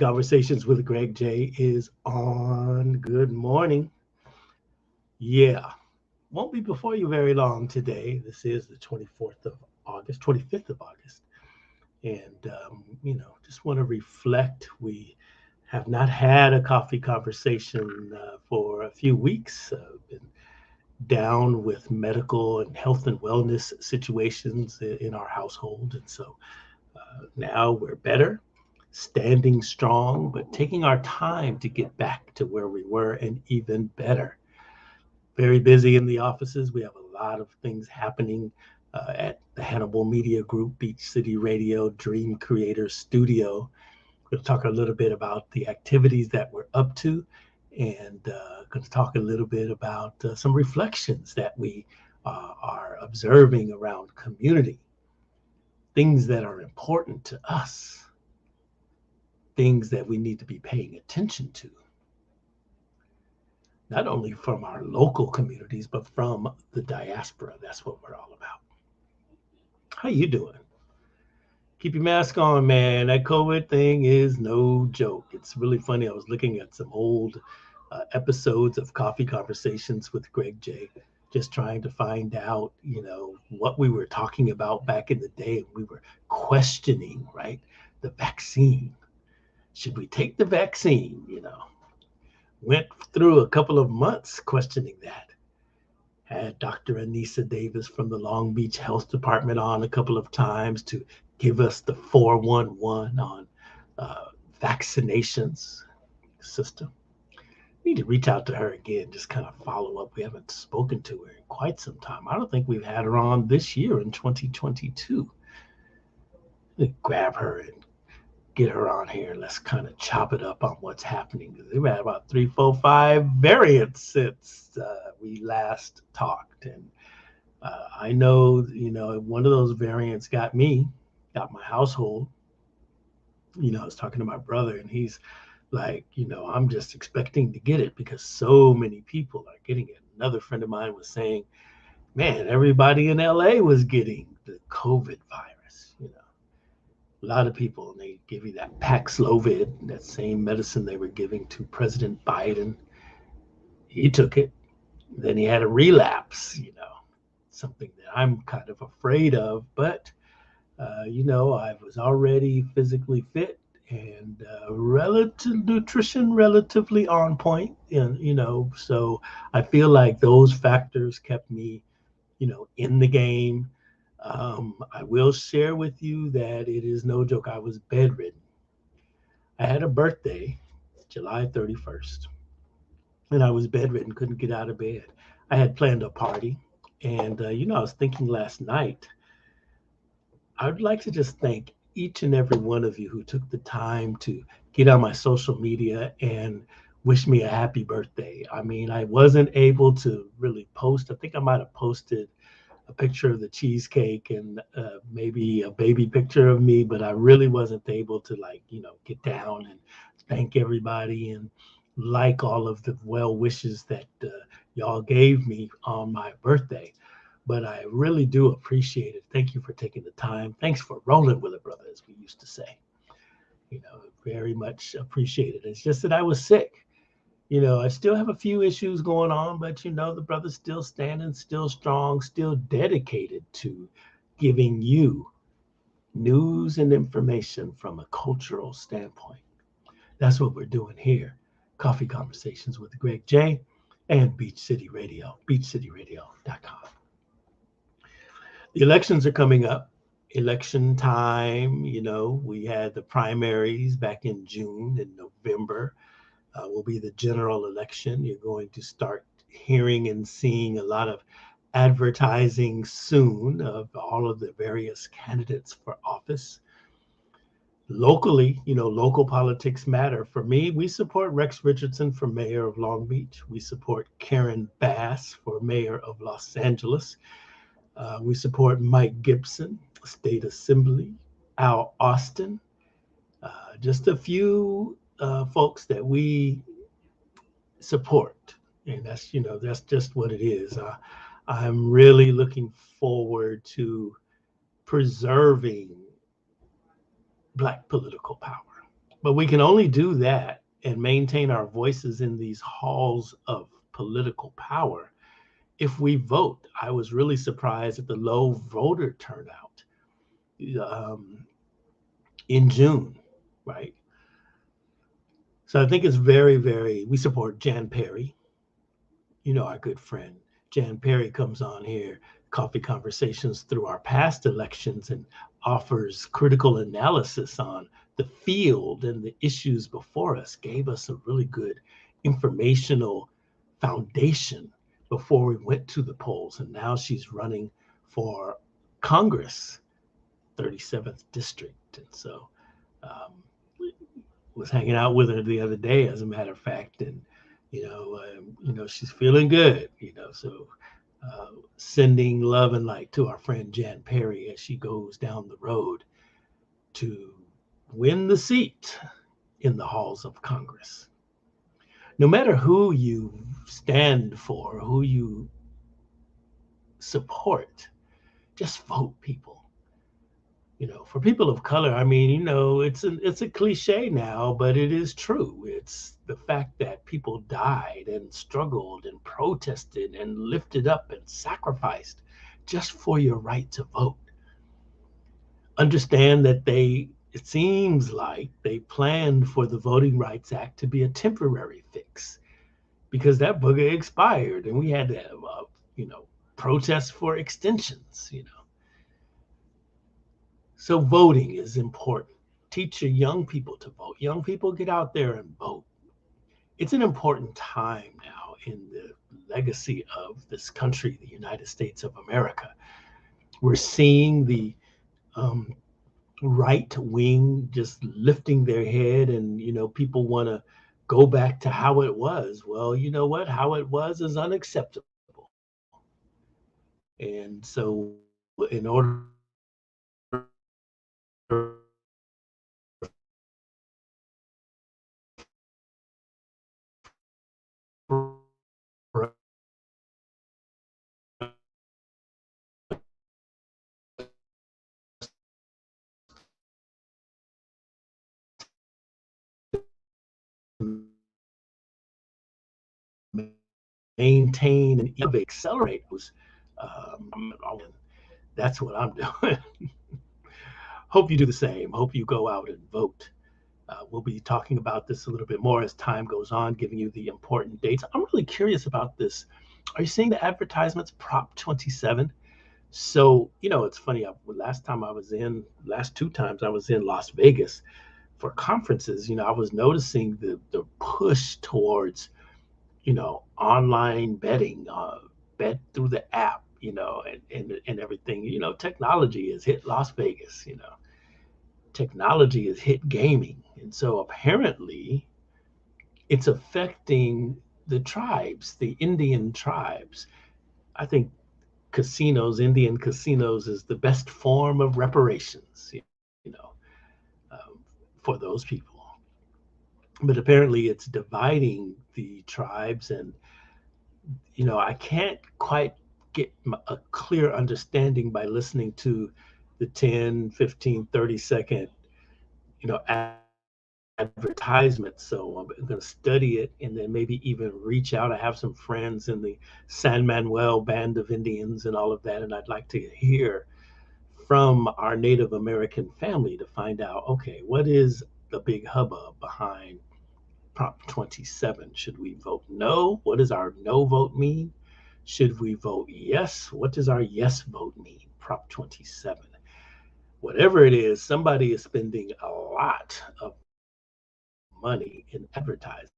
Conversations with Greg J is on. Good morning. Yeah, won't be before you very long today. This is the 24th of August, 25th of August. And, just want to reflect. We have not had a coffee conversation for a few weeks. Been down with medical and health and wellness situations in our household. And so now we're better, standing strong, but taking our time to get back to where we were and even better. Very busy in the offices. We have a lot of things happening at the Hannibal Media Group, Beach City Radio, Dream Creators Studio. We'll talk a little bit about the activities that we're up to, and going to talk a little bit about some reflections that we are observing around community, things that are important to us, things that we need to be paying attention to, not only from our local communities, but from the diaspora. That's what we're all about. How you doing? Keep your mask on, man. That COVID thing is no joke. It's really funny. I was looking at some old episodes of Coffee Conversations with Greg J, just trying to find out, what we were talking about back in the day. We were questioning, right, the vaccine. Should we take the vaccine? Went through a couple of months questioning that. Had Dr. Anissa Davis from the Long Beach Health Department on a couple of times to give us the 411 on vaccinations system. Need to reach out to her again, just kind of follow up. We haven't spoken to her in quite some time. I don't think we've had her on this year in 2022. Grab her and get her on here. Let's kind of chop it up on what's happening. We've had about 3, 4, 5 variants since we last talked. And I know, one of those variants got me, got my household. I was talking to my brother and he's like, I'm just expecting to get it because so many people are getting it. Another friend of mine was saying, man, everybody in LA was getting the COVID virus, A lot of people, and they give you that Paxlovid, that same medicine they were giving to President Biden. He took it. Then he had a relapse, something that I'm kind of afraid of. But, I was already physically fit and relative nutrition relatively on point. And, so I feel like those factors kept me, in the game. I will share with you that it is no joke. I was bedridden. I had a birthday, July 31st, and I was bedridden, couldn't get out of bed. I had planned a party, and I was thinking last night, I would like to just thank each and every one of you who took the time to get on my social media and wish me a happy birthday. I mean, I wasn't able to really post. I think I might have posted a picture of the cheesecake and maybe a baby picture of me, but I really wasn't able to get down and thank everybody and like all of the well wishes that y'all gave me on my birthday. But I really do appreciate it. Thank you for taking the time. Thanks for rolling with it, brother, as we used to say. Very much appreciated. It's just that I was sick. I still have a few issues going on, but the brother's still standing, still strong, still dedicated to giving you news and information from a cultural standpoint. That's what we're doing here. Coffee Conversations with Greg J and Beach City Radio, beachcityradio.com. The elections are coming up. Election time, we had the primaries back in June and November. Will be the general election. You're going to start hearing and seeing a lot of advertising soon of all of the various candidates for office. Locally, local politics matter. For me, we support Rex Richardson for mayor of Long Beach. We support Karen Bass for mayor of Los Angeles. We support Mike Gibson, State Assembly, Al Austin, just a few folks that we support, and that's just what it is. I'm really looking forward to preserving Black political power. But we can only do that and maintain our voices in these halls of political power if we vote. I was really surprised at the low voter turnout um, in June, right? So I think it's very, very, we support Jan Perry, our good friend. Jan Perry comes on here, Coffee Conversations, through our past elections and offers critical analysis on the field and the issues before us, gave us a really good informational foundation before we went to the polls. And now she's running for Congress, 37th district. And so um, was hanging out with her the other day, as a matter of fact, and she's feeling good. So sending love and light to our friend Jan Perry as she goes down the road to win the seat in the halls of Congress. No matter who you stand for, who you support, just vote, people. For people of color, I mean, it's a cliche now, but it is true. It's the fact that people died and struggled and protested and lifted up and sacrificed just for your right to vote. Understand that it seems like they planned for the Voting Rights Act to be a temporary fix because that booger expired and we had to have, protests for extensions. So voting is important. Teach your young people to vote. Young people, get out there and vote. It's an important time now in the legacy of this country, the United States of America. We're seeing the right wing just lifting their head, and people want to go back to how it was. Well, you know what? How it was is unacceptable. And so, in order for maintain and even accelerate those. Um, that's what I'm doing. Hope you do the same. Hope you go out and vote. We'll be talking about this a little bit more as time goes on, giving you the important dates. I'm really curious about this. Are you seeing the advertisements, Prop 27? So, it's funny. Last two times I was in Las Vegas for conferences, I was noticing the push towards online betting, bet through the app, and everything. Technology has hit Las Vegas. Technology has hit gaming, and so apparently it's affecting the tribes, the Indian tribes. I think Indian casinos, is the best form of reparations, you know, um, for those people. But apparently, it's dividing the tribes, and I can't quite get a clear understanding by listening to the 10, 15, 30-second, advertisement. So I'm going to study it and then maybe even reach out. I have some friends in the San Manuel Band of Indians and all of that, and I'd like to hear from our Native American family to find out, okay, what is the big hubbub behind Prop 27? Should we vote no? What does our no vote mean? Should we vote yes? What does our yes vote mean? Prop 27. Whatever it is, somebody is spending a lot of money in advertising.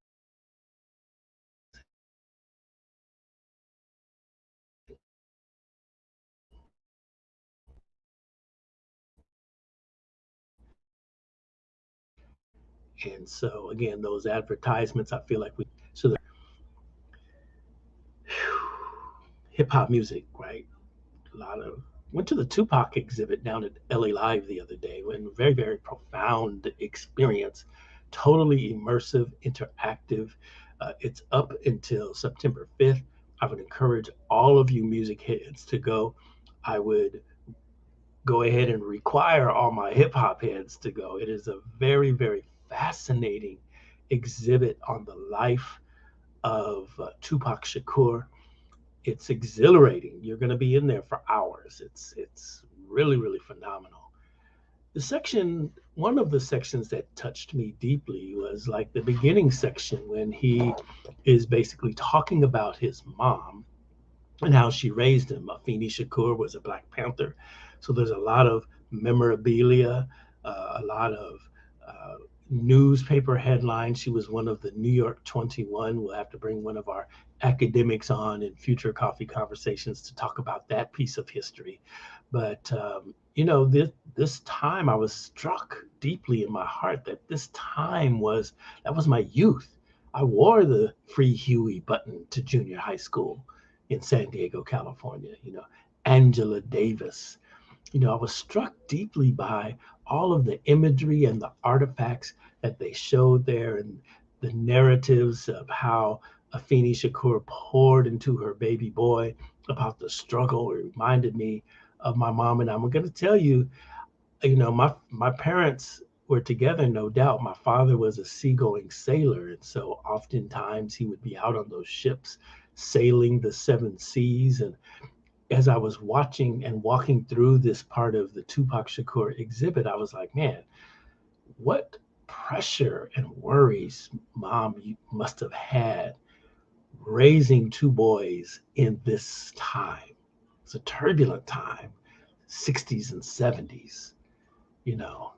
And so again, those advertisements, I feel like so hip hop music, right? A lot of Went to the Tupac exhibit down at LA Live the other day, and very, very profound experience, totally immersive, interactive. It's up until September 5th. I would encourage all of you music heads to go. I would go ahead and require all my hip hop heads to go. It is a very, very fascinating exhibit on the life of Tupac Shakur. It's exhilarating. You're going to be in there for hours. It's really, really phenomenal. One of the sections that touched me deeply was like the beginning section when he is basically talking about his mom and how she raised him. Afeni Shakur was a Black Panther. So there's a lot of memorabilia, a lot of uh, newspaper headlines. She was one of the New York 21. We'll have to bring one of our academics on in future coffee conversations to talk about that piece of history. But, this time I was struck deeply in my heart that that was my youth. I wore the Free Huey button to junior high school in San Diego, California. Angela Davis. I was struck deeply by all of the imagery and the artifacts that they showed there and the narratives of how Afeni Shakur poured into her baby boy about the struggle. It reminded me of my mom. And I'm going to tell you, my parents were together, no doubt. My father was a seagoing sailor. And so oftentimes he would be out on those ships sailing the seven seas. And as I was watching and walking through this part of the Tupac Shakur exhibit, I was like, man, what pressure and worries mom you must have had raising two boys in this time. It's a turbulent time, 60s and 70s. You know,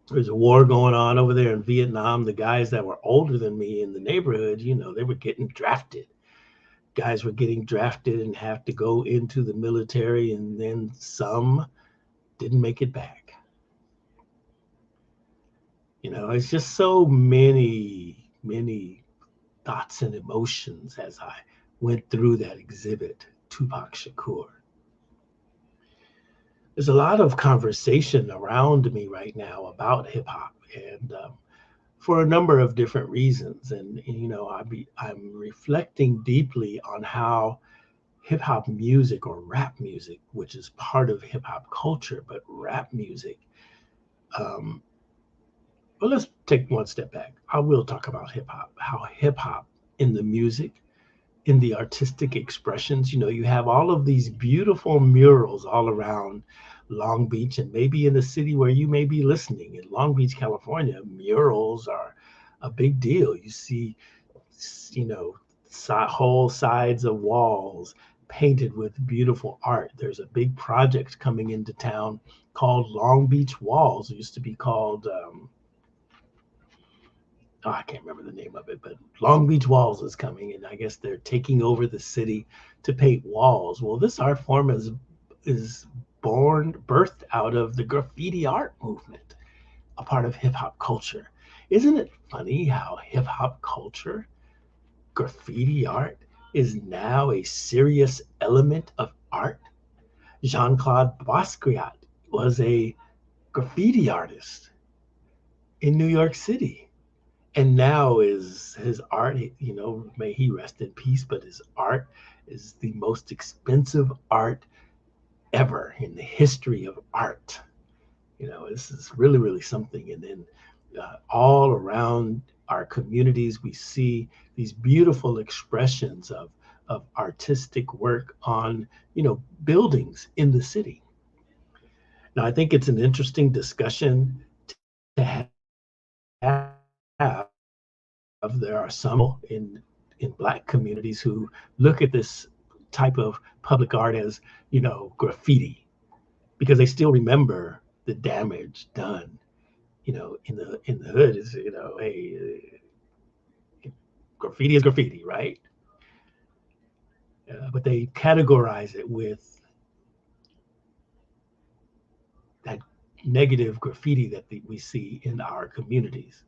there's a war going on over there in Vietnam. The guys that were older than me in the neighborhood, they were getting drafted. Guys were getting drafted and have to go into the military, and then some didn't make it back. It's just so many, many thoughts and emotions as I went through that exhibit, Tupac Shakur. There's a lot of conversation around me right now about hip hop, and for a number of different reasons. And I'm reflecting deeply on how hip hop music or rap music, which is part of hip hop culture, but rap music. Um, well, let's take one step back. I will talk about hip hop, how hip hop in the music, in the artistic expressions, you have all of these beautiful murals all around Long Beach and maybe in the city where you may be listening. In Long Beach, California, murals are a big deal. You see, whole sides of walls painted with beautiful art. There's a big project coming into town called Long Beach Walls. It used to be called, I can't remember the name of it, but Long Beach Walls is coming, and I guess they're taking over the city to paint walls. Well, this art form is birthed out of the graffiti art movement, a part of hip hop culture. Isn't it funny how hip hop culture, graffiti art, is now a serious element of art? Jean-Claude Basquiat was a graffiti artist in New York City. And now is his art, may he rest in peace, but his art is the most expensive art ever in the history of art. This is really, really something. And then all around our communities, we see these beautiful expressions of artistic work on, buildings in the city. Now, I think it's an interesting discussion to have. There are some in Black communities who look at this type of public art as, graffiti, because they still remember the damage done, in the hood. Is, hey, graffiti is graffiti, right? But they categorize it with that negative graffiti that we see in our communities,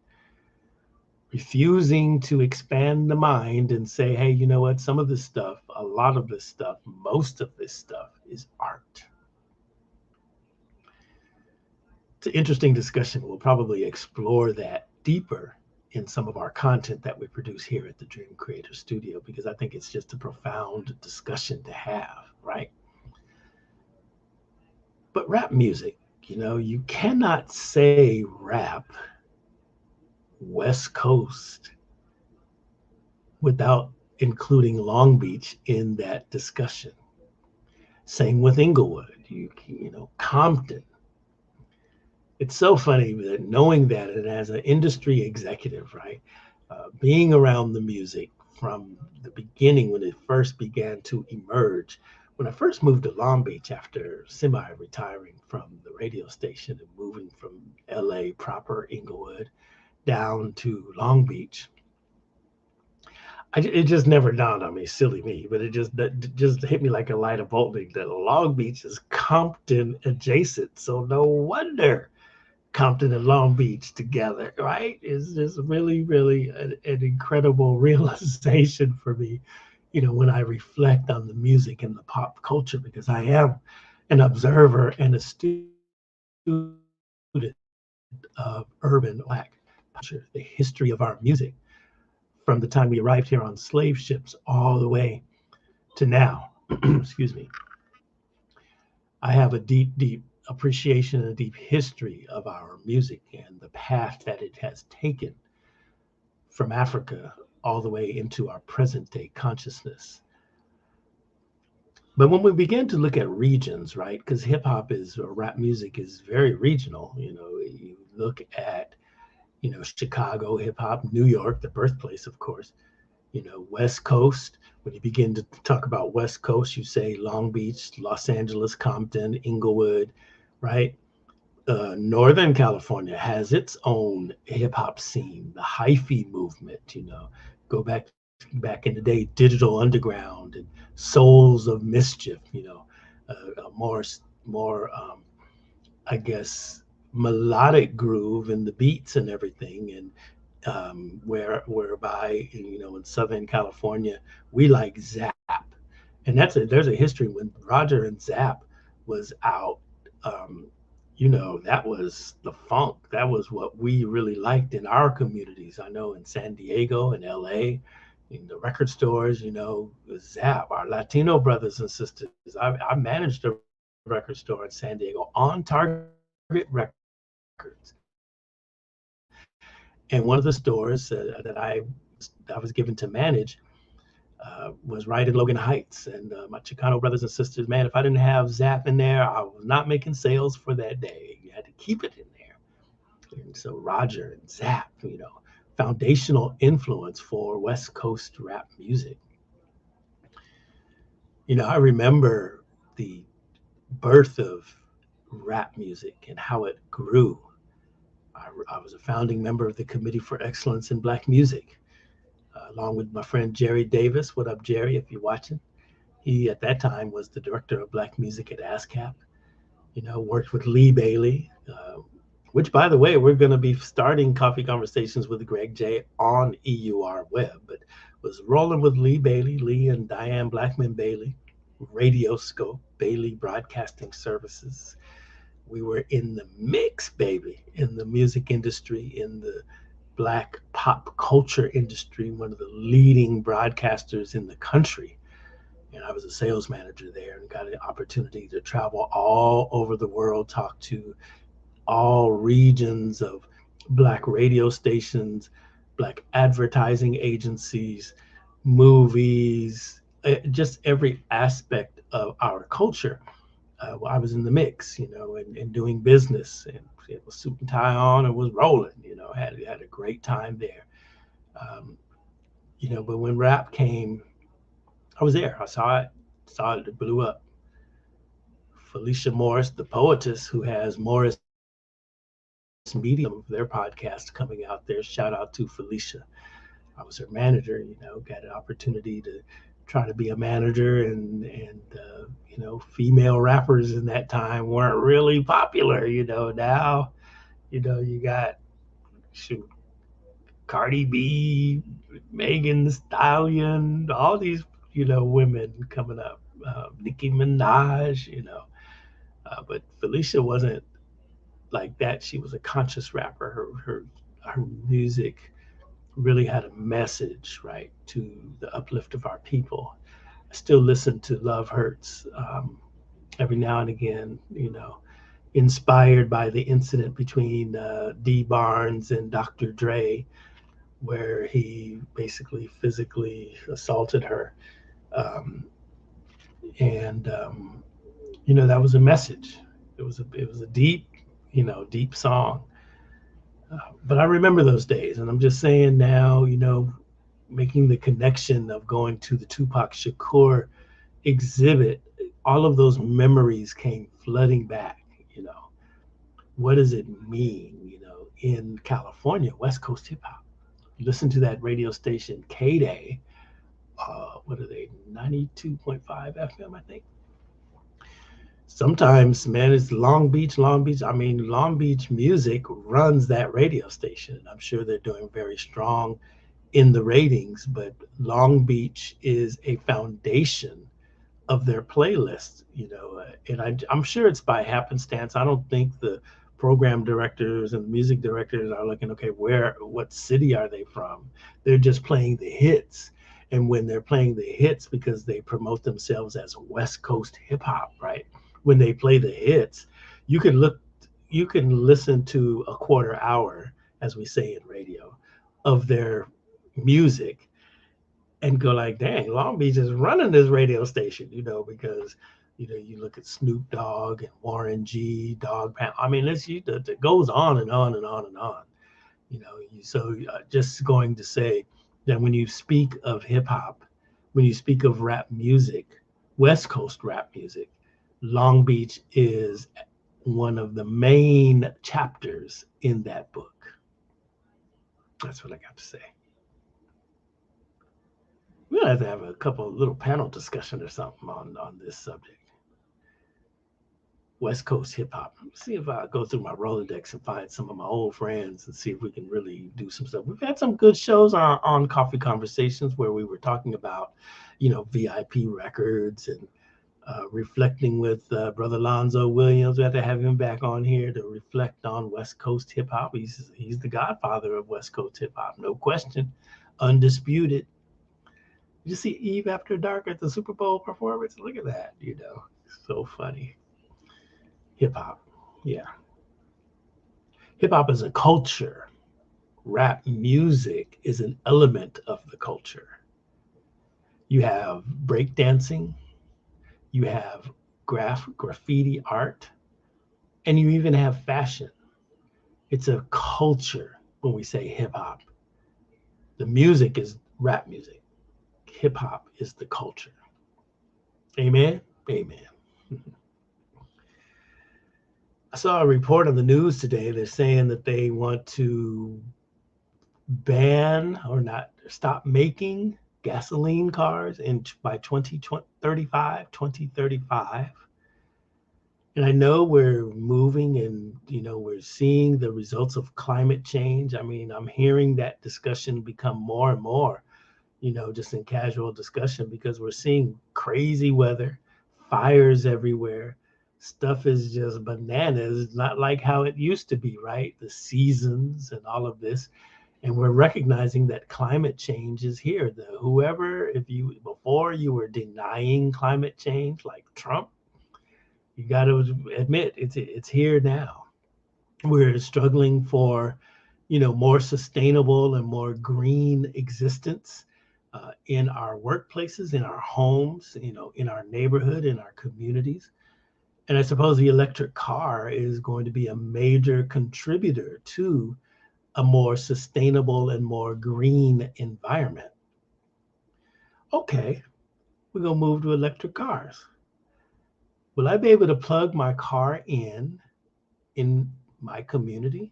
refusing to expand the mind and say, hey, you know what? Some of this stuff, a lot of this stuff, most of this stuff is art. It's an interesting discussion. We'll probably explore that deeper in some of our content that we produce here at the Dream Creator Studio, because I think it's just a profound discussion to have, right? But rap music, You cannot say rap West Coast without including Long Beach in that discussion. Same with Inglewood, Compton. It's so funny that knowing that, and as an industry executive, right, being around the music from the beginning when it first began to emerge. When I first moved to Long Beach after semi-retiring from the radio station and moving from LA proper Inglewood down to Long Beach, it just never dawned on me, silly me, but that just hit me like a light of bolting that Long Beach is Compton adjacent. So no wonder Compton and Long Beach together, right? Is just really, really an incredible realization for me, when I reflect on the music and the pop culture, because I am an observer and a student of urban Black culture, the history of our music from the time we arrived here on slave ships all the way to now. Excuse me. I have a deep, deep appreciation and a deep history of our music and the path that it has taken from Africa all the way into our present day consciousness. But when we begin to look at regions, right, because hip hop is, or rap music is very regional, you look at, Chicago hip hop, New York, the birthplace, of course, West Coast. When you begin to talk about West Coast, you say Long Beach, Los Angeles, Compton, Inglewood, right? Northern California has its own hip hop scene, the hyphy movement. Go back in the day, Digital Underground and Souls of Mischief. More I guess melodic groove in the beats and everything, and whereby in Southern California we like Zap, and there's a history when Roger and Zap was out. Um, that was the funk. That was what we really liked in our communities. I know in San Diego and LA, in the record stores, Zap, our Latino brothers and sisters. I managed a record store in San Diego on Target Records. And one of the stores that I was given to manage was right in Logan Heights. And my Chicano brothers and sisters, man, if I didn't have Zap in there, I was not making sales for that day. You had to keep it in there. And so Roger and Zap, foundational influence for West Coast rap music. I remember the birth of rap music and how it grew. I was a founding member of the Committee for Excellence in Black Music, along with my friend Jerry Davis. What up, Jerry, if you're watching? He, at that time, was the director of Black Music at ASCAP. Worked with Lee Bailey, which, by the way, we're going to be starting Coffee Conversations with Greg J on EUR Web, but was rolling with Lee and Diane Blackman Bailey, Radioscope, Bailey Broadcasting Services. We were in the mix, baby, in the music industry, in the Black pop culture industry, one of the leading broadcasters in the country. And I was a sales manager there and got an opportunity to travel all over the world, talk to all regions of Black radio stations, Black advertising agencies, movies, just every aspect of our culture. I was in the mix, and doing business, and it was suit and tie on and was rolling, had a great time there. Um, but when rap came, I was there. I saw it, it blew up. Felicia Morris, the poetess who has Morris Medium, their podcast coming out there. Shout out to Felicia. I was her manager, got an opportunity to try to be a manager, and female rappers in that time weren't really popular. Now, you got shoot, Cardi B, Megan Thee Stallion, all these, women coming up, Nicki Minaj, but Felicia wasn't like that. She was a conscious rapper. Her music really had a message, right, to the uplift of our people. I still listen to Love Hurts every now and again, inspired by the incident between D. Barnes and Dr. Dre, where he basically physically assaulted her. Um, and that was a message. It was a deep, deep song. But I remember those days, and I'm just saying now, making the connection of going to the Tupac Shakur exhibit, all of those memories came flooding back. What does it mean, in California, West Coast hip hop? Listen to that radio station, K Day. What are they? 92.5 FM, I think. Sometimes, man, it's Long Beach, Long Beach. I mean, Long Beach Music runs that radio station. I'm sure they're doing very strong in the ratings, but Long Beach is a foundation of their playlists, and I'm sure it's by happenstance. I don't think the program directors and music directors are looking, okay, what city are they from? They're just playing the hits. And when they're playing the hits, because they promote themselves as West Coast hip hop, right? When they play the hits, you can look, you can listen to a quarter hour, as we say in radio, of their music and go like, dang, Long Beach is running this radio station, because you look at Snoop Dogg and Warren G, Dog Pound. I mean, it goes on and on and on and on. Just going to say that when you speak of hip hop, when you speak of rap music, West Coast rap music, Long Beach is one of the main chapters in that book. That's what I got to say. We'll have to have a couple of little panel discussion or something on this subject. West Coast hip hop. See if I go through my Rolodex and find some of my old friends and see if we can really do some stuff. We've had some good shows on Coffee Conversations where we were talking about, VIP records and reflecting with Brother Lonzo Williams. We had to have him back on here to reflect on West Coast hip hop. He's the godfather of West Coast hip hop, no question, undisputed. You see Eve After Dark at the Super Bowl performance? Look at that, so funny. Hip hop, yeah. Hip hop is a culture. Rap music is an element of the culture. You have breakdancing, you have graffiti art, and you even have fashion. It's a culture when we say hip hop. The music is rap music. Hip hop is the culture. Amen? Amen. I saw a report on the news today. They're saying that they want to ban or not stop making gasoline cars by 2035, 2035. And I know we're moving and, we're seeing the results of climate change. I mean, I'm hearing that discussion become more and more, just in casual discussion, because we're seeing crazy weather, fires everywhere. Stuff is just bananas. It's not like how it used to be, right? The seasons and all of this. And we're recognizing that climate change is here. Before you were denying climate change, like Trump, you got to admit it's here now. We're struggling for, more sustainable and more green existence in our workplaces, in our homes, in our neighborhood, in our communities. And I suppose the electric car is going to be a major contributor to a more sustainable and more green environment. Okay, we're going to move to electric cars. Will I be able to plug my car in my community?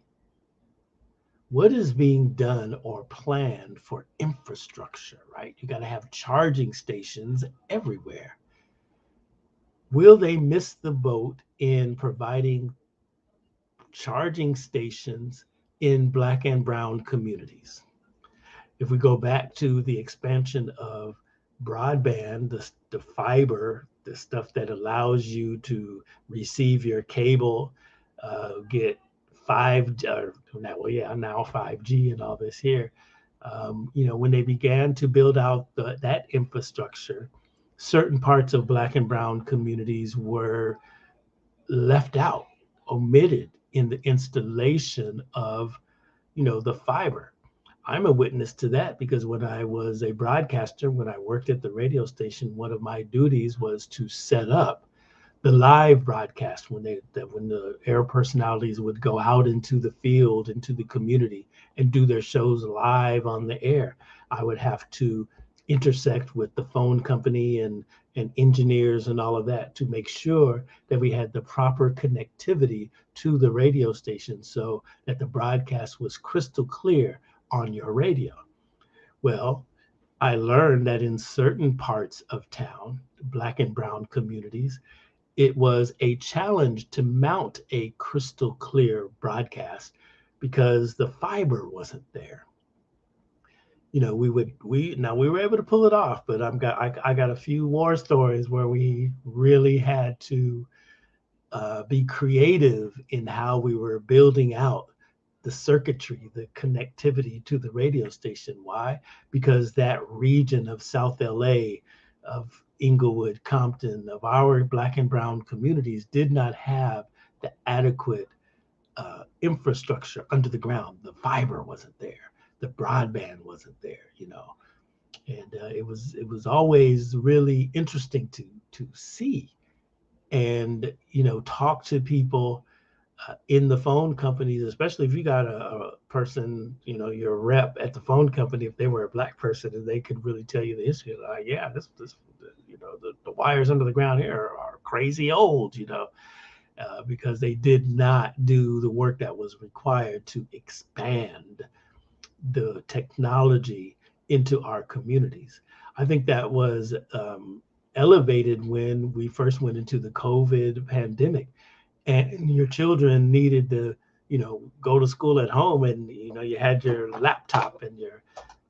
What is being done or planned for infrastructure, right? You got to have charging stations everywhere. Will they miss the boat in providing charging stations in Black and brown communities? If we go back to the expansion of broadband, the fiber, the stuff that allows you to receive your cable, get now 5G and all this here. When they began to build out that infrastructure, certain parts of Black and brown communities were left out omitted in the installation of, the fiber. I'm a witness to that because when I was a broadcaster, when I worked at the radio station, one of my duties was to set up the live broadcast when the air personalities would go out into the field, into the community, and do their shows live on the air. I would have to intersect with the phone company and engineers and all of that to make sure that we had the proper connectivity to the radio station so that the broadcast was crystal clear on your radio. Well, I learned that in certain parts of town, black and brown communities, it was a challenge to mount a crystal clear broadcast because the fiber wasn't there. We were able to pull it off, but I got a few war stories where we really had to be creative in how we were building out the circuitry, the connectivity to the radio station. Why? Because that region of South LA, of Inglewood, Compton, of our black and brown communities did not have the adequate infrastructure under the ground. The fiber wasn't there. The broadband wasn't there. And it was always really interesting to see and talk to people in the phone companies, especially if you got a person, your rep at the phone company, if they were a black person, and they could really tell you the history. Like, yeah, this the wires under the ground here are crazy old, because they did not do the work that was required to expand the technology into our communities. I think that was elevated when we first went into the COVID pandemic and your children needed to, go to school at home and, you had your laptop and your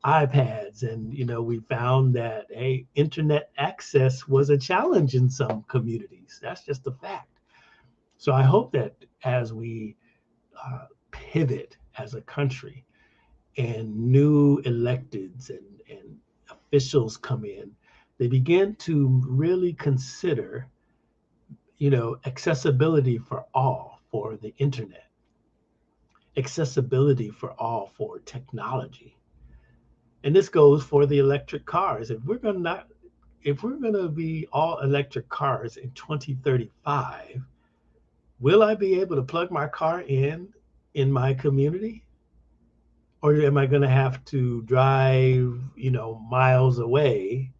iPads and, we found that, hey, internet access was a challenge in some communities. That's just a fact. So I hope that as we pivot as a country and new electeds and officials come in, they begin to really consider accessibility for all for the internet, accessibility for all for technology. And this goes for the electric cars. If we're gonna be all electric cars in 2035, will I be able to plug my car in my community? Or am I gonna have to drive, miles away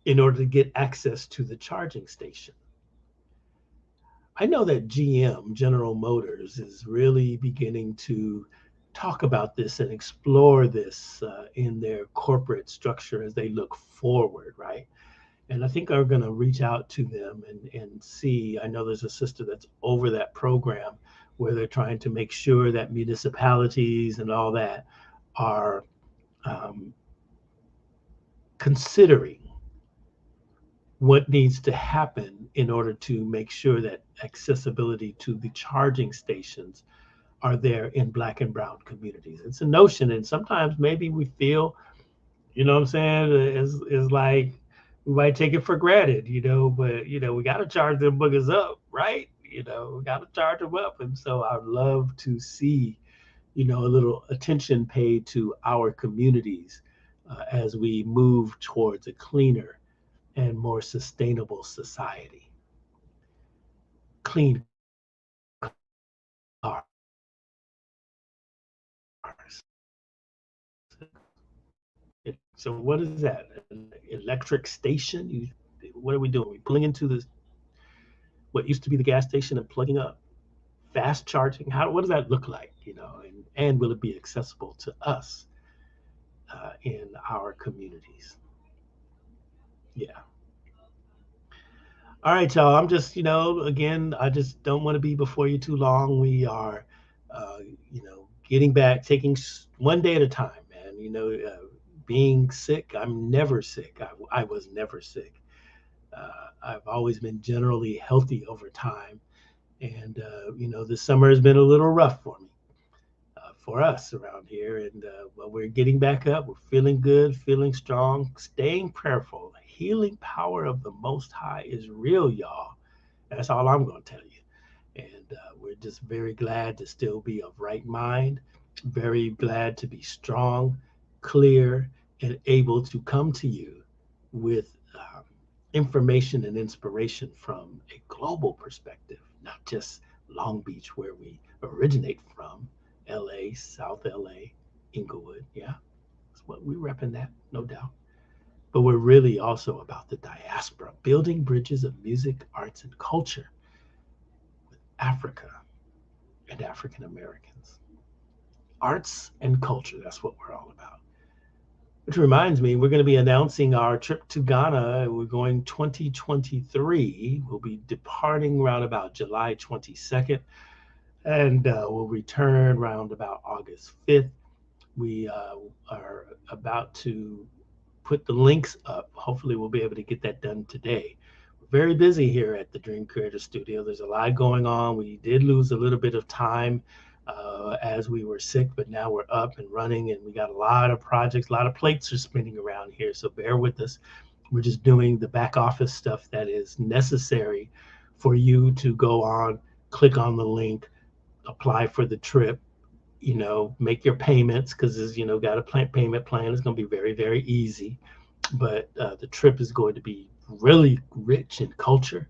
in order to get access to the charging station? I know that GM, General Motors, is really beginning to talk about this and explore this in their corporate structure as they look forward, right? And I think I'm going to reach out to them and see. I know there's a sister that's over that program where they're trying to make sure that municipalities and all that are um, considering what needs to happen in order to make sure that accessibility to the charging stations are there in black and brown communities. It's a notion, and sometimes maybe we feel, what I'm saying, is like we might take it for granted, but we got to charge them boogers up, right? We got to charge them up, and so I'd love to see, a little attention paid to our communities as we move towards a cleaner and more sustainable society. Clean cars. So what is that? An electric station? What are we doing? Are we pulling into this what used to be the gas station and plugging up? Fast charging? What does that look like? And will it be accessible to us in our communities? Yeah. All right, y'all. I'm just, again, I just don't want to be before you too long. We are, getting back, taking one day at a time, man. Being sick, I'm never sick. I was never sick. I've always been generally healthy over time. And, this summer has been a little rough for us around here. And but we're getting back up. We're feeling good, feeling strong, staying prayerful. Healing power of the Most High is real, y'all. That's all I'm going to tell you. And we're just very glad to still be of right mind, very glad to be strong, clear, and able to come to you with information and inspiration from a global perspective, not just Long Beach, where we originate from, LA, South LA, Inglewood. Yeah, that's what we're repping that, no doubt. But we're really also about the diaspora, building bridges of music, arts, and culture with Africa and African Americans. Arts and culture, that's what we're all about. Which reminds me, we're going to be announcing our trip to Ghana. We're going 2023. We'll be departing around about July 22nd, and we'll return around about August 5th. We are about to put the links up. Hopefully, we'll be able to get that done today. We're very busy here at the Dream Creator Studio. There's a lot going on. We did lose a little bit of time as we were sick, but now we're up and running, and we got a lot of projects, a lot of plates are spinning around here. So bear with us. We're just doing the back office stuff that is necessary for you to go on, click on the link, apply for the trip, make your payments, because got a payment plan. It's going to be very, very easy. But the trip is going to be really rich in culture,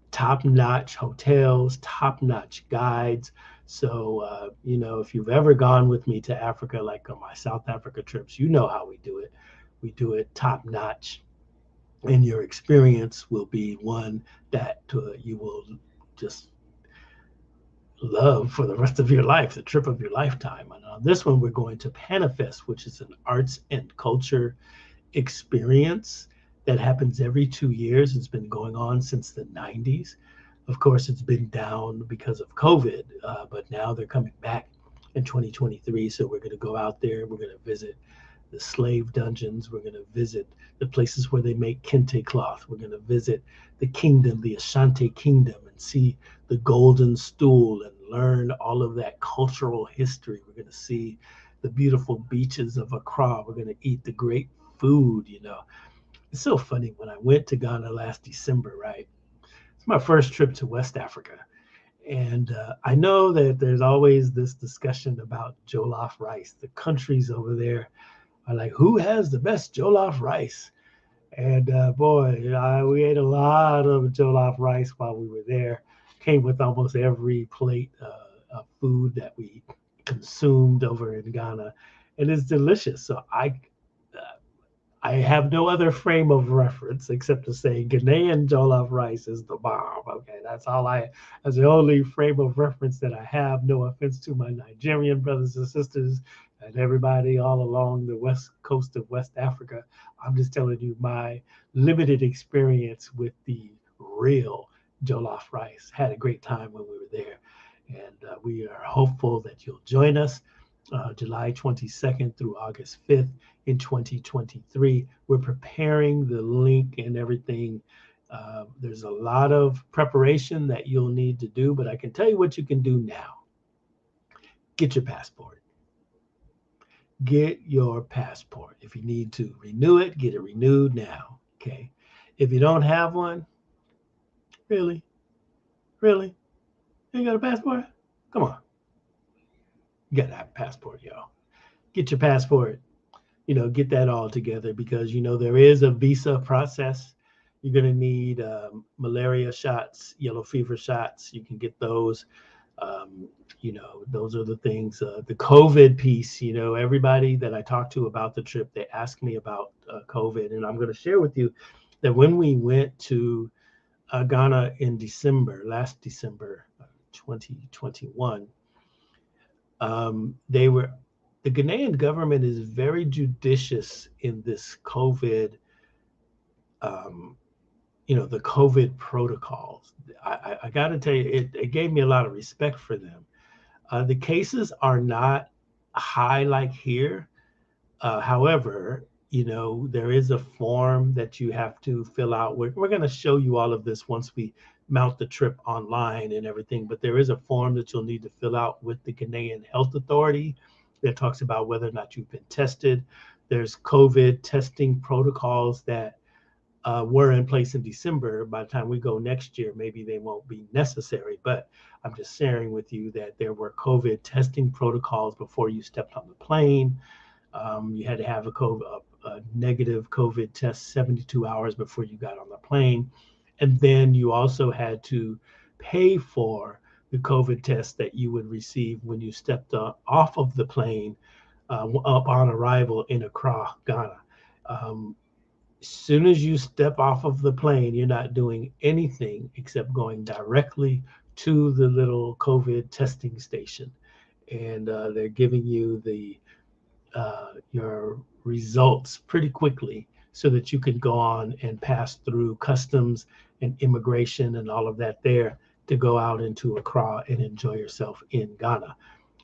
top-notch hotels, top-notch guides. So, if you've ever gone with me to Africa, like on my South Africa trips, you know how we do it. We do it top-notch, and your experience will be one that you will just love for the rest of your life, the trip of your lifetime. And on this one, we're going to Panifest, which is an arts and culture experience that happens every 2 years. It's been going on since the 90s. Of course, it's been down because of COVID, but now they're coming back in 2023. So we're going to go out there. We're going to visit the slave dungeons. We're going to visit the places where they make kente cloth. We're going to visit the kingdom, the Ashanti kingdom, and see the golden stool and learn all of that cultural history. We're going to see the beautiful beaches of Accra. We're going to eat the great food. It's so funny. When I went to Ghana last December, right? It's my first trip to West Africa. And I know that there's always this discussion about jollof rice. The countries over there are like, who has the best jollof rice? And boy, we ate a lot of jollof rice while we were there. Came with almost every plate of food that we consumed over in Ghana, and it's delicious. So I have no other frame of reference except to say Ghanaian jollof rice is the bomb. Okay, that's the only frame of reference that I have. No offense to my Nigerian brothers and sisters and everybody all along the west coast of West Africa. I'm just telling you my limited experience with the real jollof rice. Had a great time when we were there, and we are hopeful that you'll join us July 22nd through August 5th in 2023. We're preparing the link and everything. There's a lot of preparation that you'll need to do, but I can tell you what you can do now. Get your passport. Get your passport. If you need to renew it, get it renewed now. Okay. If you don't have one, really? You ain't got a passport? Come on. You got to have a passport, y'all. Get your passport. Get that all together, because there is a visa process. You're going to need malaria shots, yellow fever shots. You can get those. Those are the things. The COVID piece, everybody that I talked to about the trip, they asked me about COVID, and I'm going to share with you that when we went to Ghana in last December, 2021, the Ghanaian government is very judicious in this COVID, the COVID protocols. I got to tell you, it gave me a lot of respect for them. The cases are not high like here. However, there is a form that you have to fill out. We're going to show you all of this once we mount the trip online and everything, but there is a form that you'll need to fill out with the Ghanaian Health Authority that talks about whether or not you've been tested. There's COVID testing protocols that were in place in December. By the time we go next year, maybe they won't be necessary. But I'm just sharing with you that there were COVID testing protocols before you stepped on the plane. You had to have a negative COVID test 72 hours before you got on the plane. And then you also had to pay for the COVID test that you would receive when you stepped off of the plane upon arrival in Accra, Ghana. Um, as soon as you step off of the plane, you're not doing anything except going directly to the little COVID testing station. And they're giving you your results pretty quickly so that you can go on and pass through customs and immigration and all of that there to go out into Accra and enjoy yourself in Ghana.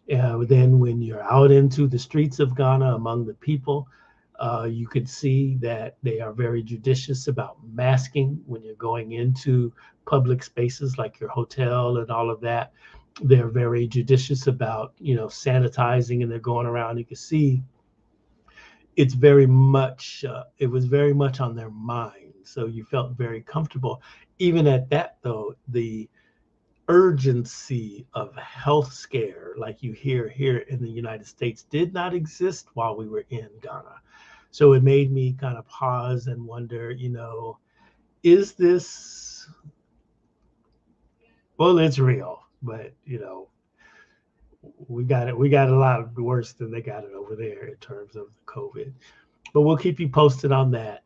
Then when you're out into the streets of Ghana among the people, you could see that they are very judicious about masking when you're going into public spaces like your hotel and all of that. They're very judicious about, sanitizing, and they're going around. You can see it's very much, it was very much on their mind. So you felt very comfortable. Even at that, though, the urgency of health scare like you hear here in the United States did not exist while we were in Ghana. So it made me kind of pause and wonder, is this, well, it's real, but we got a lot worse than they got it over there in terms of the COVID. But we'll keep you posted on that.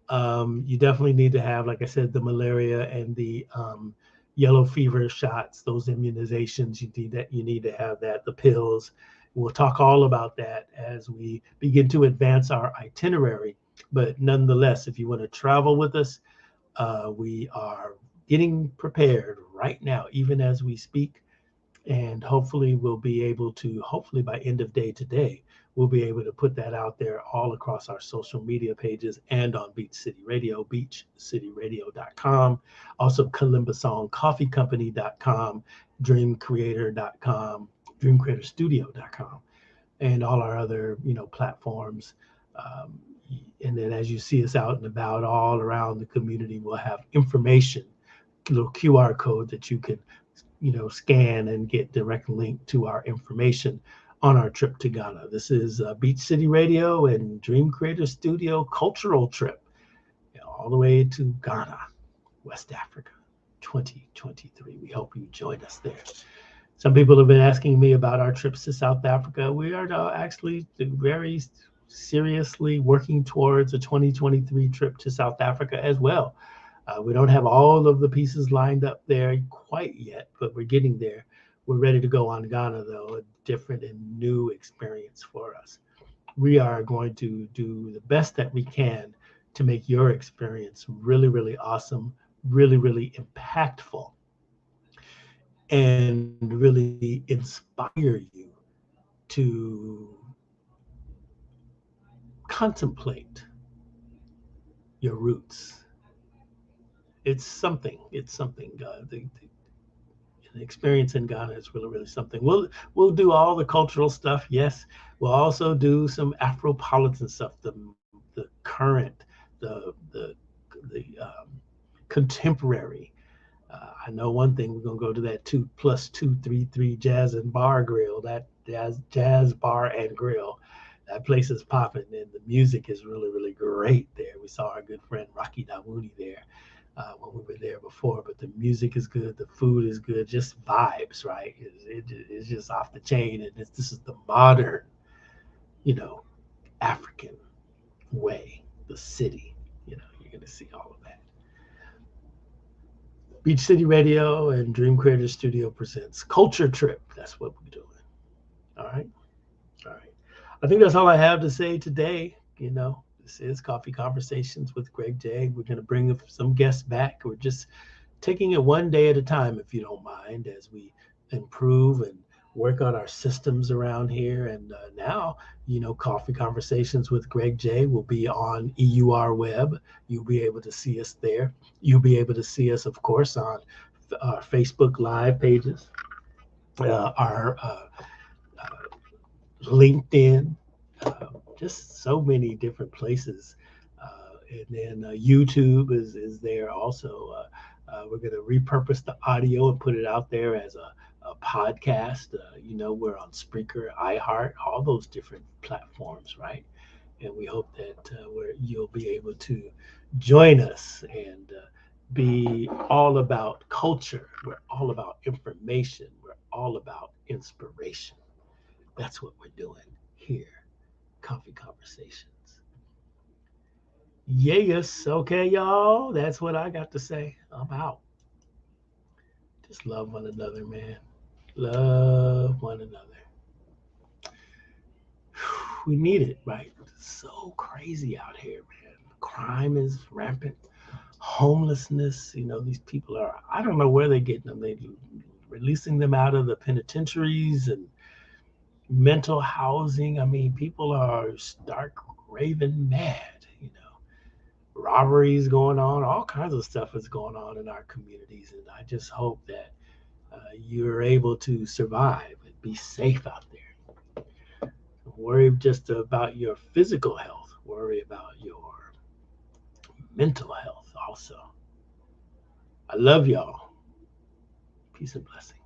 You definitely need to have, like I said, the malaria and the yellow fever shots, those immunizations. You need to have that, the pills. We'll talk all about that as we begin to advance our itinerary. But nonetheless, if you want to travel with us, we are getting prepared right now, even as we speak. And hopefully we'll be able to, hopefully by end of day today, we'll be able to put that out there all across our social media pages and on Beach City Radio, beachcityradio.com, also columbusongcoffeecompany.com, dreamcreator.com, dreamcreatorstudio.com, and all our other, platforms. Um, and then as you see us out and about all around the community, we'll have information, little QR code that you can scan and get direct link to our information on our trip to Ghana. This is Beach City Radio and Dream Creator Studio cultural trip, all the way to Ghana, West Africa, 2023. We hope you join us there. Some people have been asking me about our trips to South Africa. We are actually very seriously working towards a 2023 trip to South Africa as well. We don't have all of the pieces lined up there quite yet, but we're getting there. We're ready to go on Ghana, though, a different and new experience for us. We are going to do the best that we can to make your experience really, really awesome, really, really impactful, and really inspire you to contemplate your roots. It's something. The experience in Ghana is really, really something. We'll do all the cultural stuff. Yes, we'll also do some Afropolitan stuff. The current, the contemporary. I know one thing. We're gonna go to that 2+233 Jazz and Bar Grill. That jazz bar and grill. That place is popping, and the music is really, really great there. We saw our good friend Rocky Dawuni there when we were there before, but the music is good, the food is good, just vibes, right? It's just off the chain, and this is the modern, African way, the city. You're going to see all of that. Beach City Radio and Dream Creator Studio presents Culture Trip. That's what we're doing. All right. All right. I think that's all I have to say today. This is Coffee Conversations with Greg J. We're going to bring some guests back. We're just taking it one day at a time, if you don't mind, as we improve and work on our systems around here. And now, Coffee Conversations with Greg J will be on EUR Web. You'll be able to see us there. You'll be able to see us, of course, on our Facebook Live pages, our LinkedIn, just so many different places. And then YouTube is there also. We're going to repurpose the audio and put it out there as a podcast. We're on Spreaker, iHeart, all those different platforms, right? And we hope that you'll be able to join us and be all about culture. We're all about information. We're all about inspiration. That's what we're doing here, Coffee Conversations. Yes, okay, y'all. That's what I got to say. I'm out. Just love one another, man. Love one another. We need it, right? It's so crazy out here, man. Crime is rampant. Homelessness, these people are, I don't know where they're getting them. They releasing them out of the penitentiaries and mental housing. I mean, people are stark raving mad, robberies going on, all kinds of stuff is going on in our communities. And I just hope that you're able to survive and be safe out there. Don't worry just about your physical health, worry about your mental health also. I love y'all. Peace and blessings.